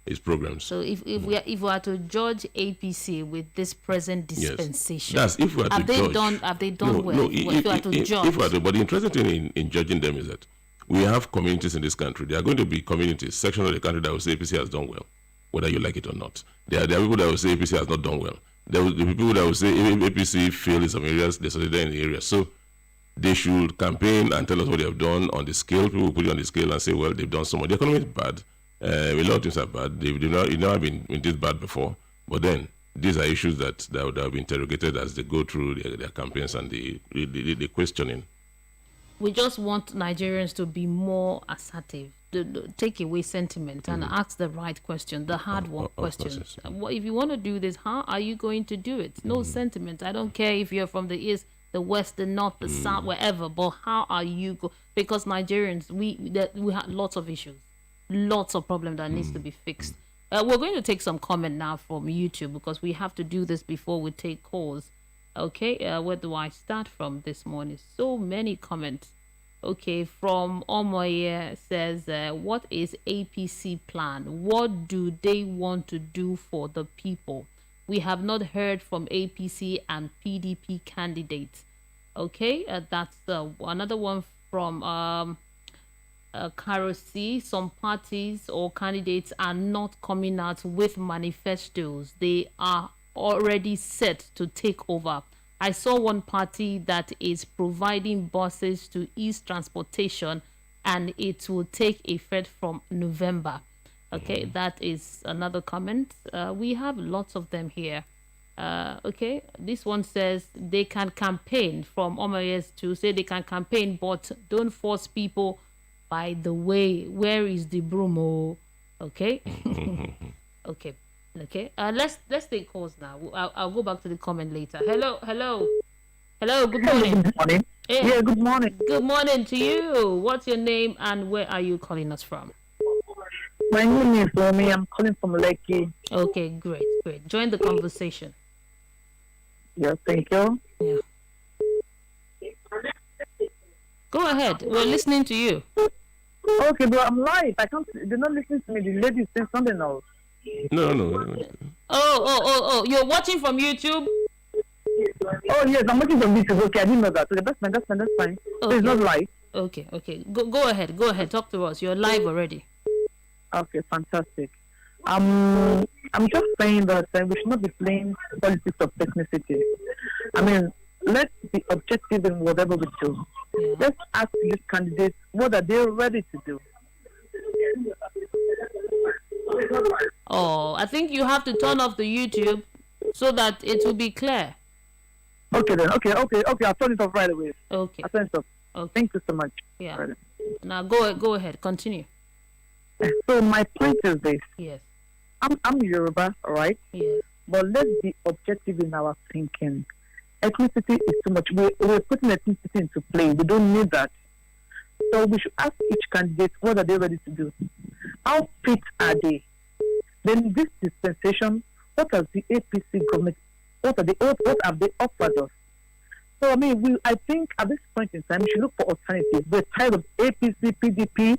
S2: his programs.
S1: So if we are to judge APC with this present dispensation,
S2: yes. That's if we are to judge.
S1: Have they done well? If we are to judge.
S2: But the interesting thing in judging them is that we have communities in this country. There are going to be communities, sections of the country that will say APC has done well, whether you like it or not. There are people that will say APC has not done well. There will be people that will say APC failed in some areas, they succeeded in the areas. So they should campaign and tell us what they have done on the scale. People will put it on the scale and say, well, they've done so much. The economy is bad. A lot of things are bad. They've never been this bad before. But then these are issues that will be interrogated as they go through their campaigns and the questioning.
S1: We just want Nigerians to be more assertive, to take away sentiment and ask the right question, the hard work questions. If you want to do this, how are you going to do it? No sentiment. I don't care if you're from the east, the west, the north, the south, wherever. But how are you because Nigerians, we have lots of issues, lots of problems that needs to be fixed. We're going to take some comment now from YouTube because we have to do this before we take calls. Okay, where do I start from this morning? So many comments. Okay, from Omoye says, what is APC plan? What do they want to do for the people? We have not heard from APC and PDP candidates. Okay, that's another one from Karosi. Some parties or candidates are not coming out with manifestos. They are already set to take over. I saw one party that is providing buses to ease transportation, and it will take effect from November. Okay, that is another comment. We have lots of them here. Okay, this one says they can campaign, from Omayes to say they can campaign, but don't force people. By the way, where is the broom? Okay. Okay. Let's take calls now. I'll go back to the comment later. Hello. Good morning.
S12: Good morning.
S1: Hey.
S12: Yeah, good morning.
S1: Good morning to you. What's your name and where are you calling us from?
S12: My name is Romy. I'm calling from Lekki.
S1: Okay, great. Join the conversation.
S12: Yeah, thank you.
S1: Yeah. Go ahead. We're listening to you.
S12: Okay, but I'm live. I can't. They're not listening to me. The lady is saying something else.
S2: No.
S1: Oh! You're watching from YouTube?
S12: Oh yes, I'm watching from YouTube. Okay, I didn't know that. Okay, that's fine. That's fine. So it's not live.
S1: Okay. Go ahead. Talk to us. You're live already.
S12: Okay, fantastic. I'm just saying that we should not be playing politics of ethnicity. I mean, let's be objective in whatever we do. Yeah. Let's ask these candidates what are they ready to do.
S1: Oh, I think you have to turn off the YouTube so that it will be clear.
S12: Okay then. Okay. I'll turn it off right away.
S1: Okay.
S12: I'll turn it off. Okay. Thank you so much.
S1: Yeah. Right. Now go ahead. Continue.
S12: So my point is this.
S1: Yes.
S12: I'm Yoruba, right?
S1: Yes.
S12: But let's be objective in our thinking. Ethnicity is too much. We're putting ethnicity into play. We don't need that. So we should ask each candidate what are they ready to do. How fit are they? Then this dispensation, what has the APC government? What have they offered us? So I think at this point in time we should look for alternatives. We're tired of APC, PDP.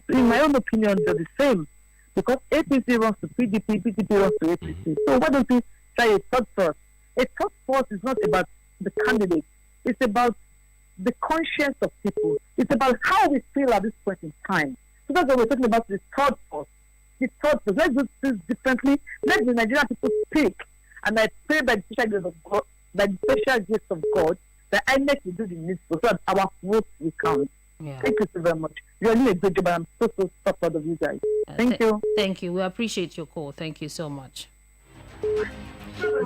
S12: In my own opinion, they're the same. Because APC runs to PDP, PDP runs to APC. So why don't we try a third force? A third force is not about the candidate. It's about the conscience of people. It's about how we feel at this point in time. So that's why we're talking about the third force. The third force. Let's do this differently. Let the Nigerian people speak. And I pray by the special grace of God, that INEC will do the needful so that our votes will count. Yeah. Thank you so very much. You're doing a good job, and I'm so proud of you guys. Thank you.
S1: Thank you. We appreciate your call. Thank you so much.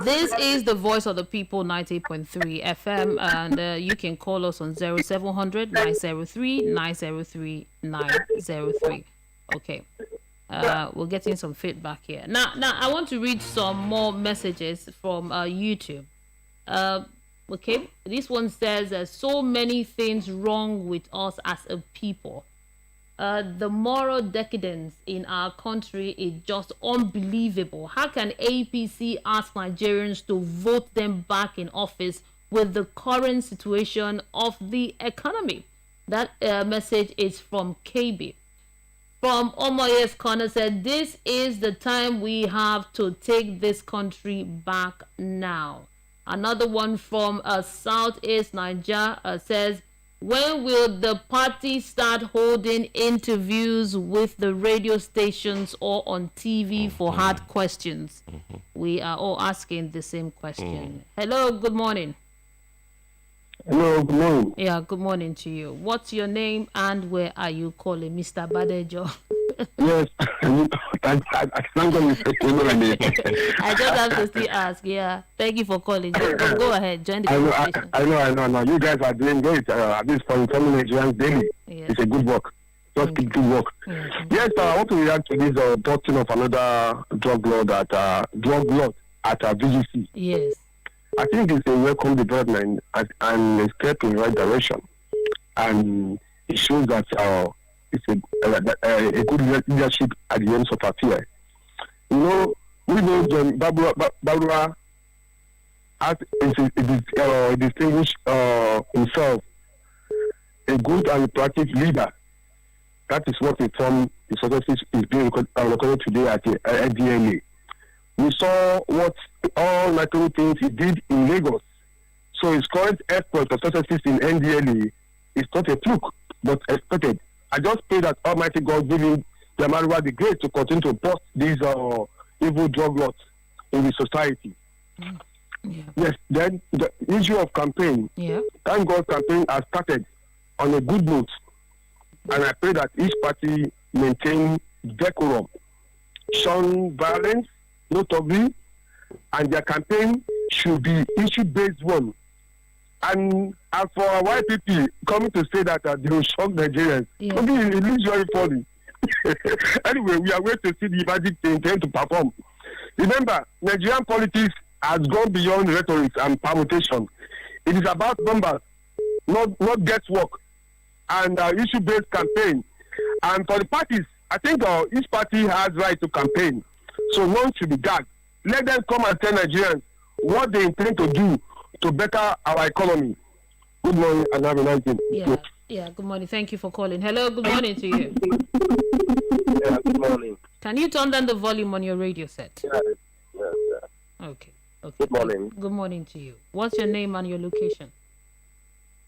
S1: This is the Voice of the People, 98.3 FM, and you can call us on 0700 903 903 903. Okay. We're getting some feedback here. Now, I want to read some more messages from YouTube. Okay, this one says there's so many things wrong with us as a people. The moral decadence in our country is just unbelievable. How can APC ask Nigerians to vote them back in office with the current situation of the economy? That message is from KB. From Omoye's Corner said, this is the time we have to take this country back now. Another one from Southeast Niger says, when will the party start holding interviews with the radio stations or on TV for hard questions? We are all asking the same question. Hello, good morning.
S10: Hello, good morning.
S1: Yeah, good morning to you. What's your name and where are you calling, Mr. Badejo?
S10: Yes, I
S1: just have to still ask. Yeah, thank you for calling. Go ahead, join the conversation.
S10: I know. You guys are doing great at this point. Telling Nigerians daily. Yes. It's a good work. Just keep good work. Yes, I want to react to this posting of another drug lord at VGC.
S1: Yes.
S10: I think it's a welcome development and a step in the right direction, and it shows that it's a good leadership at the end of our year. You know, we know John Barbara has distinguished himself a good and proactive leader. That is what the term the success is being recorded today at the NDLA. We saw what all natural things he did in Lagos. So his current effort of successes in NDLA It's not a fluke, but expected. I just pray that Almighty God give him the Mariwa the grace to continue to bust these evil drug laws in the society.
S1: Yeah.
S10: Yes, then the issue of campaign.
S1: Yeah.
S10: Thank God campaign has started on a good note. And I pray that each party maintain decorum, shun violence, notably, and their campaign should be issue-based one. And as for our YPP coming to say that they will shock Nigerians, maybe it is very funny. Anyway, we are waiting to see the magic they intend to perform. Remember, Nigerian politics has gone beyond rhetoric and permutation. It is about numbers, not guesswork, and issue-based campaign. And for the parties, I think each party has right to campaign, so none should be gagged. Let them come and tell Nigerians what they intend to do to better our economy. Good morning and have a nice day.
S1: Yeah, good morning. Thank you for calling. Hello, good morning to you.
S10: Yeah, good morning.
S1: Can you turn down the volume on your radio set?
S10: Yes.
S1: Okay.
S10: Good morning.
S1: Good morning to you. What's your name and your location?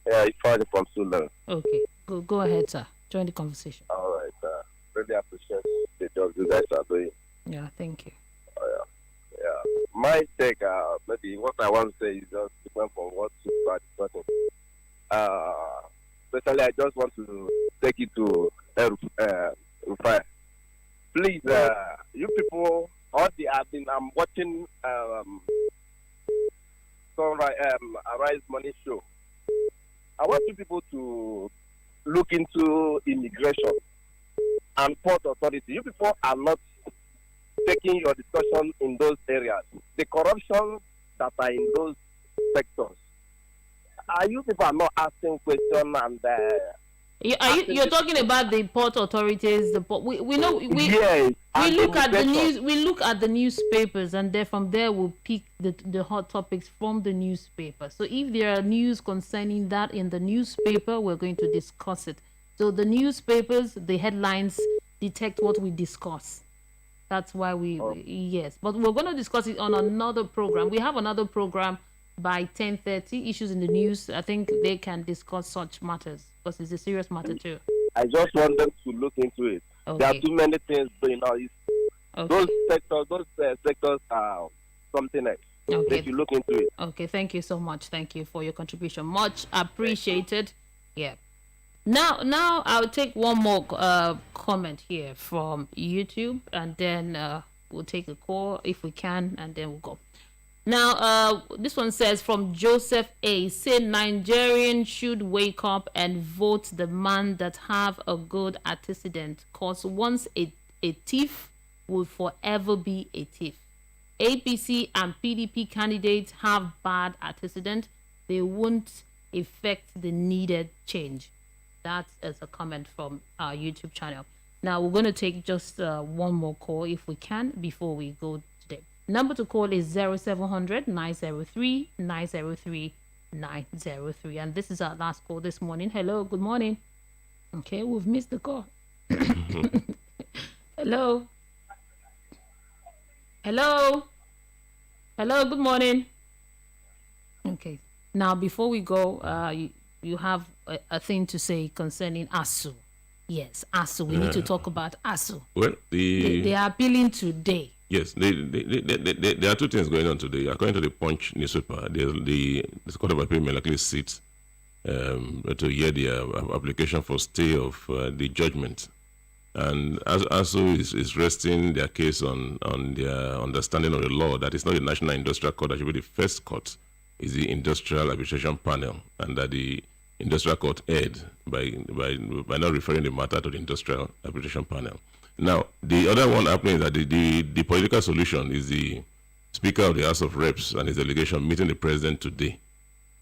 S10: Yeah, it's Friday from Sudan.
S1: Okay, go ahead, sir. Join the conversation.
S10: All right, really appreciate the job you guys are doing.
S1: Yeah, thank you.
S10: Yeah. My take, maybe what I want to say is just different from what Super is talking. Especially, I just want to take it to Rufai. Please, you people, I'm watching Arise Money Show. I want you people to look into immigration and port authority. You people are not taking your discussion in those areas. The corruption that are in those sectors. You people are not asking questions and
S1: you're talking about the port authorities. We know we look at the news. We look at the newspapers, and then from there we'll pick the hot topics from the newspaper. So if there are news concerning that in the newspaper, we're going to discuss it. So the newspapers, the headlines detect what we discuss. That's why yes. But we're going to discuss it on another program. We have another program by 10:30. Issues in the news. I think they can discuss such matters because it's a serious matter too.
S10: I just want them to look into it.
S1: Okay.
S10: There are too many things going on. Those sectors are something else.
S1: Okay.
S10: If you look into it.
S1: Okay. Thank you so much. Thank you for your contribution. Much appreciated. Yeah. Now I'll take one more comment here from YouTube, and then we'll take a call if we can, and then we'll go. Now, this one says from Joseph A. Say Nigerians should wake up and vote the man that have a good antecedent, cause once a thief will forever be a thief. APC and PDP candidates have bad antecedent. They won't effect the needed change. That is a comment from our YouTube channel. Now, we're going to take just one more call if we can before we go today. Number to call is 0700 903 903 903. And this is our last call this morning. Hello, good morning. Okay, we've missed the call. Hello. Hello. Hello, good morning. Okay. Now, before we go, you have a thing to say concerning ASU. Yes, ASU. We need to talk about ASU.
S2: Well,
S1: they are appealing today.
S2: Yes, there are two things going on today. According to the Punch newspaper, the Court of Appeal may likely sit to hear their application for stay of the judgment. And ASU is resting their case on their understanding of the law that it's not the National Industrial Court that should be the first court, is the Industrial Arbitration Panel, and that the Industrial Court erred by not referring the matter to the Industrial Arbitration Panel. Now, the other one happening is that the political solution is the Speaker of the House of Reps and his delegation meeting the President today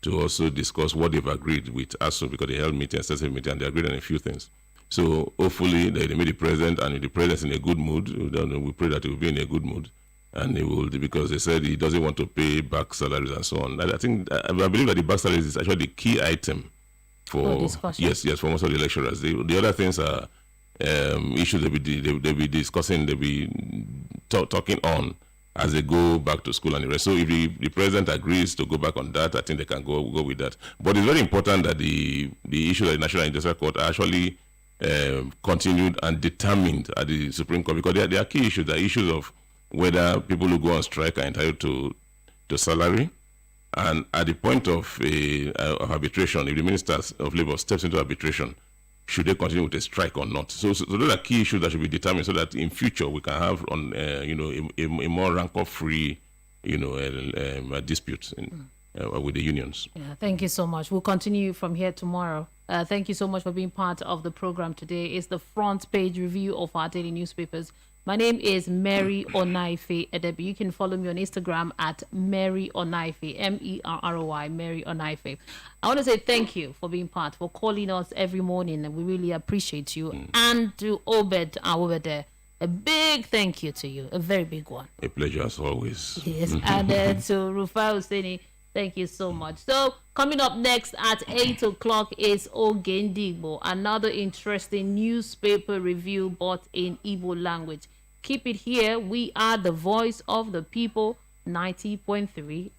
S2: to also discuss what they've agreed with ASU, because they held meeting, extensive meeting, and they agreed on a few things. So hopefully they meet the President, and if the President's in a good mood, we pray that he will be in a good mood, and he will, because they said he doesn't want to pay back salaries and so on. I believe that the back salaries is actually the key item for discussion. Yes, for most of the lecturers. The other things are issues they'll be discussing, they'll be talking on as they go back to school and the rest. So if the president agrees to go back on that, I think they can go with that. But it's very important that the issues at the National Industrial Court are actually continued and determined at the Supreme Court, because they are key issues. There are issues of whether people who go on strike are entitled to salary, and at the point of arbitration, if the Minister of Labour steps into arbitration, should they continue with a strike or not? So those are key issues that should be determined, so that in future we can have a more rancor-free dispute with the unions.
S1: Yeah, thank you so much. We'll continue from here tomorrow. Thank you so much for being part of the program today. It's the front page review of our daily newspapers. My name is Mary Onaife Edebi. You can follow me on Instagram at Mary Onaife, Merroy, Mary Onaife. I want to say thank you for being part, for calling us every morning, and we really appreciate you. And to Obed Awobede, a big thank you to you, a very big one.
S2: A pleasure as always.
S1: Yes, and to Rufai Husseini, thank you so much. So coming up next at 8 o'clock is Ogendigbo, another interesting newspaper review but in Igbo language. Keep it here. We are the voice of the people, 90.3